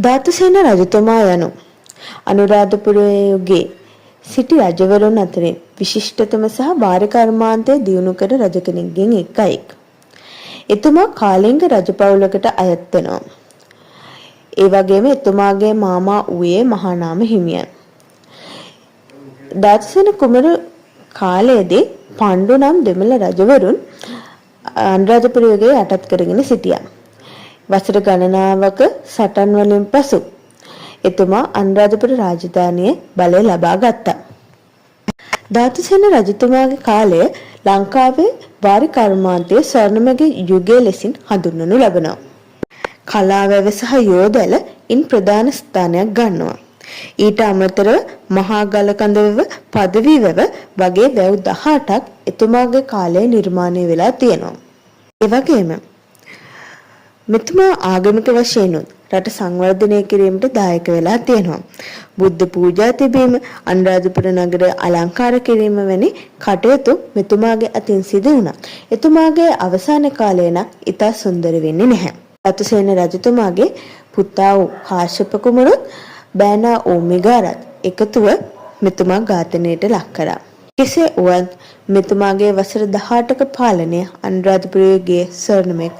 ධාතුසේන රජතුමා යනු අනුරාධපුරයේ සිටි රජවරුන් අතරින් විශිෂ්ටතම සහ වාර කර්මාන්තය දියුණු කර රජ කෙනෙක්ගෙන් එකයි. එතුමා කාලිංග රජපෞලකට අයත් වෙනවා. ඒ වගේම එතුමාගේ මාමා වූයේ මහානාම හිමියන්. ධාතුසේන කුමරු කාලයේදී පණ්ඩු නම් දෙමළ රජවරුන් අනුරාධපුරයේ යටත් කරගෙන සිටියා. වසර ගණනාවක සටන් වලින් පසු එතුමා අනුරාධපුර රාජධානියේ බලය ලබා ගත්තා. ධාතුසේන රජතුමාගේ කාලය ලංකාවේ වාරි කර්මාන්තයේ ස්වර්ණමය යුගය ලෙසින් හඳුන්වනු ලබනවා. කලා වැව සහ යෝධල ඉන් ප්‍රධාන ස්ථානයක් ගන්නවා. ඊට අමතරව මහා ගලකඳ වැව, පදවි වැව වගේ වැව් 18ක් එතුමාගේ කාලයේ නිර්මාණය වෙලා තියෙනවා. ඒ වගේම මෙතුමා ආගමික වශයෙන් රට සංවර්ධනය කිරීමට දායක වෙලා තියෙනවා. බුද්ධ පූජා තිබීම, අනුරාධපුර නගරය අලංකාර කිරීම වැනි කටයුතු මෙතුමාගේ අතින් සිදු වුණා. එතුමාගේ අවසාන කාලය නම් ඉතා සුන්දර වෙන්නේ නැහැ. ධාතුසේන රජතුමාගේ පුතා වූ කාශ්‍යප කුමරුත් බෑනා වූ මිගාරත් එකතුව මෙතුමා ඝාතනයට ලක් කළා. කෙසේ වුවත් මෙතුමාගේ වසර 18ක පාලනය අනුරාධපුරයේ ස්වර්ණමය